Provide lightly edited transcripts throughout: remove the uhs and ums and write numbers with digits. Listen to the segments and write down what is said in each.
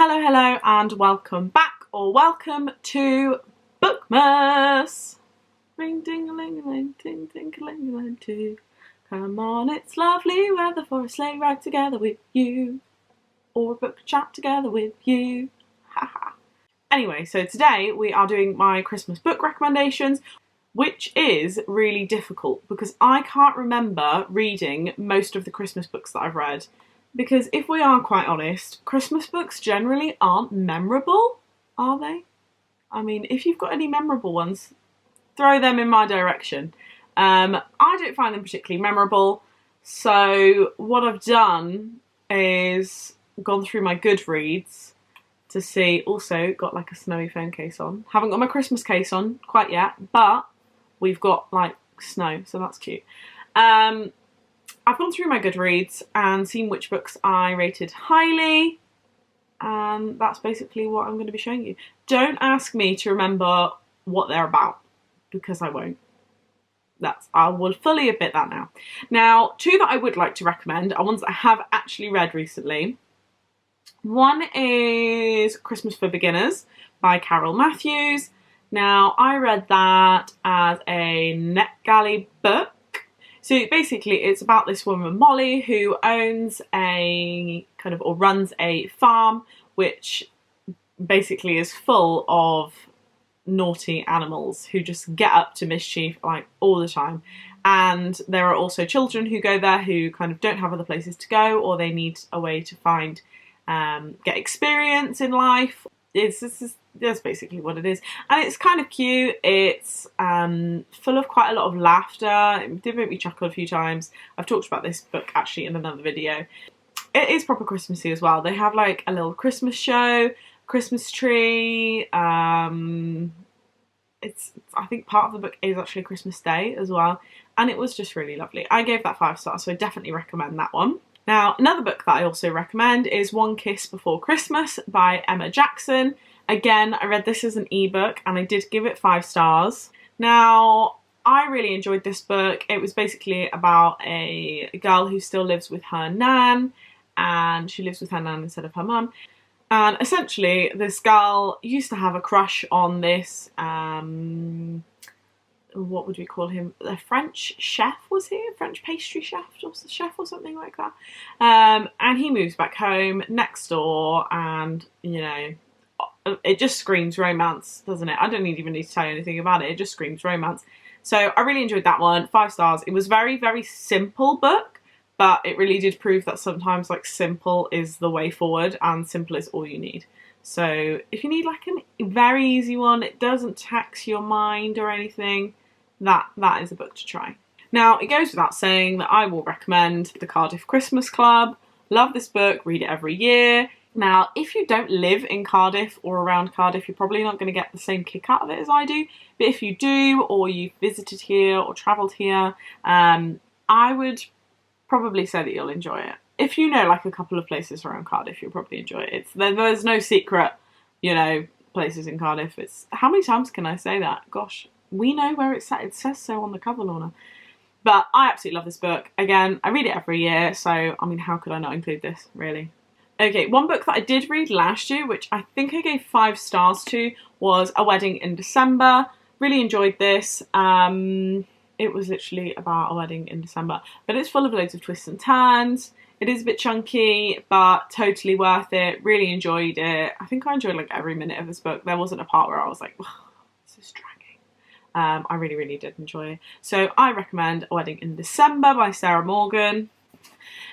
Hello, hello, and welcome back, or welcome to Bookmas. Ring ding a ling a ling, ting ting a ling a ling too. Come on, it's lovely weather for a sleigh ride together with you, or a book chat together with you. Haha. Anyway, so today we are doing my Christmas book recommendations, which is really difficult because I can't remember reading most of the Christmas books that I've read. Because if we are quite honest, Christmas books generally aren't memorable, are they? I mean, if you've got any memorable ones, throw them in my direction. I don't find them particularly memorable, so what I've done is gone through my Goodreads to see, also got like a snowy phone case on. Haven't got my Christmas case on quite yet, but we've got like snow, so that's cute. I've gone through my Goodreads and seen which books I rated highly, and that's basically what I'm going to be showing you. Don't ask me to remember what they're about, because I won't. I will fully admit that now. Now, two that I would like to recommend are ones that I have actually read recently. One is Christmas for Beginners by Carol Matthews. Now, I read that as a NetGalley book. So basically it's about this woman, Molly, who owns or runs a farm, which basically is full of naughty animals who just get up to mischief like all the time. And there are also children who go there who kind of don't have other places to go, or they need a way to find, get experience in life. That's basically what it is, and it's kind of cute. It's full of quite a lot of laughter. It did make me chuckle a few times. I've talked about this book actually in another video. It is proper Christmassy as well. They have like a little Christmas show, Christmas tree. I think part of the book is actually Christmas Day as well, and it was just really lovely. I gave that 5 stars, so I definitely recommend that one. Now, another book that I also recommend is One Kiss Before Christmas by Emma Jackson. Again, I read this as an ebook and I did give it 5 stars. Now, I really enjoyed this book. It was basically about a girl who still lives with her nan, and she lives with her nan instead of her mum. And essentially, this girl used to have a crush on this, what would we call him? A French chef, was he? A French pastry chef or something like that. And he moves back home next door, and, you know, it just screams romance, doesn't it? I don't even need to tell you anything about it. It just screams romance. So I really enjoyed that one. 5 stars. It was very, very simple book, but it really did prove that sometimes like simple is the way forward, and simple is all you need. So if you need like a very easy one, it doesn't tax your mind or anything, that is a book to try. Now, it goes without saying that I will recommend The Cardiff Christmas Club. Love this book, read it every year. Now, if you don't live in Cardiff or around Cardiff, you're probably not going to get the same kick out of it as I do. But if you do, or you've visited here or travelled here, I would probably say that you'll enjoy it. If you know like a couple of places around Cardiff, you'll probably enjoy it. There's no secret, you know, places in Cardiff. How many times can I say that? Gosh, we know where it's at. It says so on the cover, Lorna. But I absolutely love this book. Again, I read it every year, so I mean, how could I not include this, really? Okay, one book that I did read last year, which I think I gave 5 stars to, was A Wedding in December. Really enjoyed this. It was literally about a wedding in December, but it's full of loads of twists and turns. It is a bit chunky, but totally worth it. Really enjoyed it. I think I enjoyed like every minute of this book. There wasn't a part where I was like, oh, this is dragging. I really, really did enjoy it. So I recommend A Wedding in December by Sarah Morgan.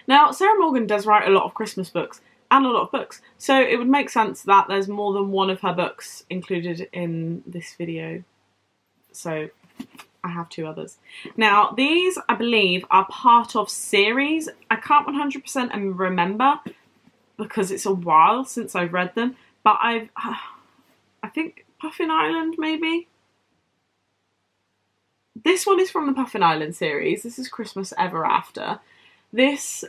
Now, Sarah Morgan does write a lot of Christmas books and a lot of books, so it would make sense that there's more than one of her books included in this video. So I have 2 others. Now, these, I believe, are part of series. I can't 100% remember because it's a while since I've read them, but I think Puffin Island, maybe? This one is from the Puffin Island series. This is Christmas Ever After. This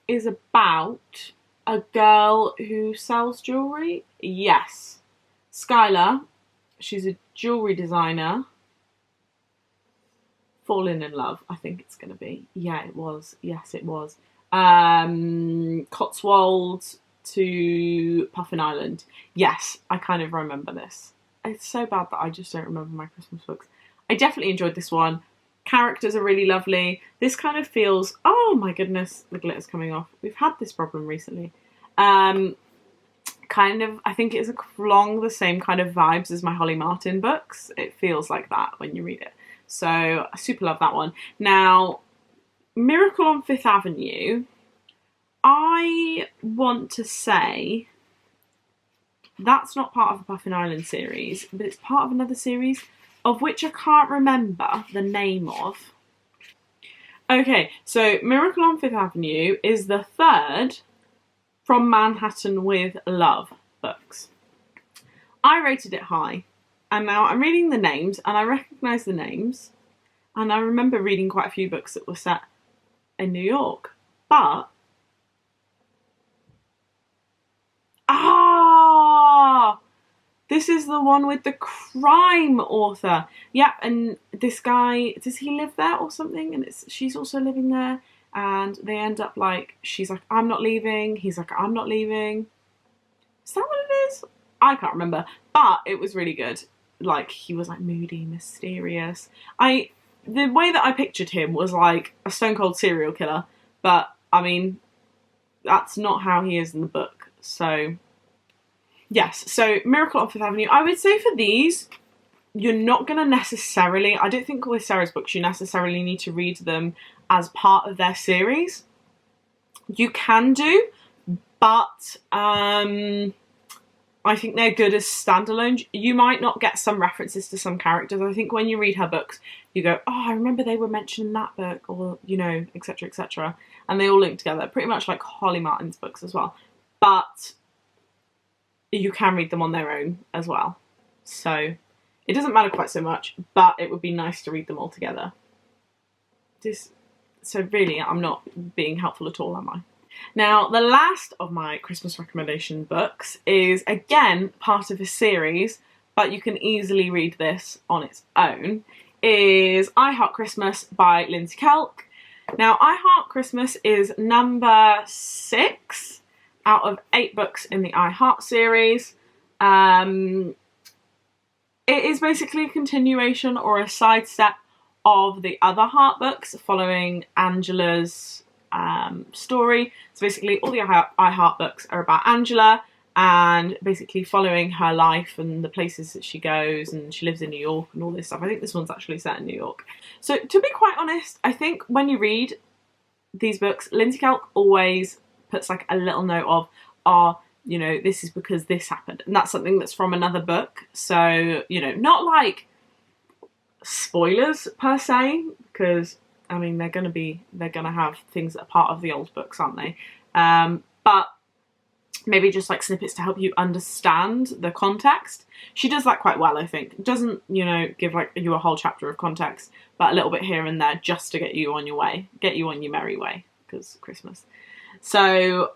is about a girl who sells jewellery. Yes. Skylar. She's a jewellery designer. Fallen in Love, I think it's going to be. Yeah, it was. Yes, it was. Cotswolds to Puffin Island. Yes, I kind of remember this. It's so bad that I just don't remember my Christmas books. I definitely enjoyed this one. Characters are really lovely. This kind of feels, oh my goodness, the glitter's coming off. We've had this problem recently. Kind of, I think it's along the same kind of vibes as my Holly Martin books. It feels like that when you read it. So I super love that one. Now, Miracle on Fifth Avenue, I want to say that's not part of the Puffin Island series, but it's part of another series of which I can't remember the name of. Okay, so Miracle on Fifth Avenue is the third From Manhattan with Love books. I rated it high, and now I'm reading the names, and I recognise the names, and I remember reading quite a few books that were set in New York, but this is the one with the crime author. Yep, and this guy, does he live there or something? And she's also living there, and they end up like, she's like, I'm not leaving. He's like, I'm not leaving. Is that what it is? I can't remember, but it was really good. Like, he was like moody, mysterious. The way that I pictured him was like a stone cold serial killer, but I mean, that's not how he is in the book. So yes, so Miracle on Fifth Avenue. I would say for these, you're not going to necessarily, I don't think with Sarah's books you necessarily need to read them as part of their series. You can do, but I think they're good as standalone. You might not get some references to some characters. I think when you read her books, you go, oh, I remember they were mentioned in that book, or, you know, etc., etc. And they all link together, pretty much like Holly Martin's books as well. But you can read them on their own as well. So it doesn't matter quite so much, but it would be nice to read them all together. So really, I'm not being helpful at all, am I? Now, the last of my Christmas recommendation books is, again, part of a series, but you can easily read this on its own, is I Heart Christmas by Lindsay Kelk. Now, I Heart Christmas is number 6 out of 8 books in the I Heart series. It is basically a continuation or a sidestep of the other Heart books following Angela's story. So basically all the I Heart books are about Angela and basically following her life and the places that she goes, and she lives in New York and all this stuff. I think this one's actually set in New York. So to be quite honest, I think when you read these books, Lindsay Kelk always puts like a little note of, you know, this is because this happened, and that's something that's from another book. So, you know, not like spoilers per se, because I mean they're gonna have things that are part of the old books, aren't they? But maybe just like snippets to help you understand the context. She does that quite well, I think. Doesn't, you know, give like you a whole chapter of context, but a little bit here and there just to get you on your way, get you on your merry way, because Christmas. So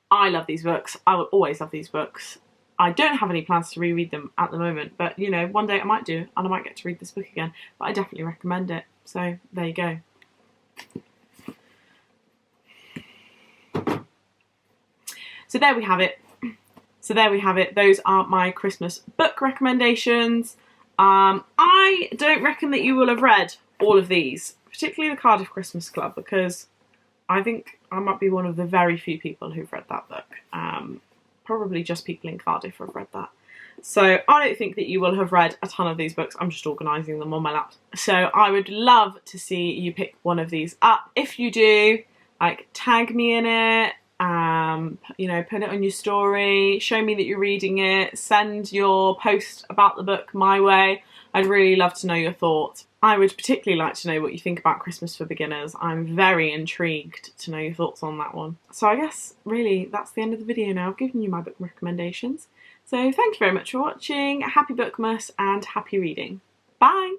I love these books. I will always love these books. I don't have any plans to reread them at the moment, but you know, one day I might do, and I might get to read this book again. But I definitely recommend it. So there you go. So there we have it. Those are my Christmas book recommendations. I don't reckon that you will have read all of these, particularly the Cardiff Christmas Club, because I think I might be one of the very few people who've read that book. Probably just people in Cardiff have read that. So I don't think that you will have read a ton of these books. I'm just organising them on my lap. So I would love to see you pick one of these up. If you do, like, tag me in it. You know, put it on your story, show me that you're reading it, send your post about the book my way. I'd really love to know your thoughts. I would particularly like to know what you think about Christmas for Beginners. I'm very intrigued to know your thoughts on that one. So I guess really that's the end of the video now. I've given you my book recommendations. So thank you very much for watching. Happy Bookmas and happy reading. Bye!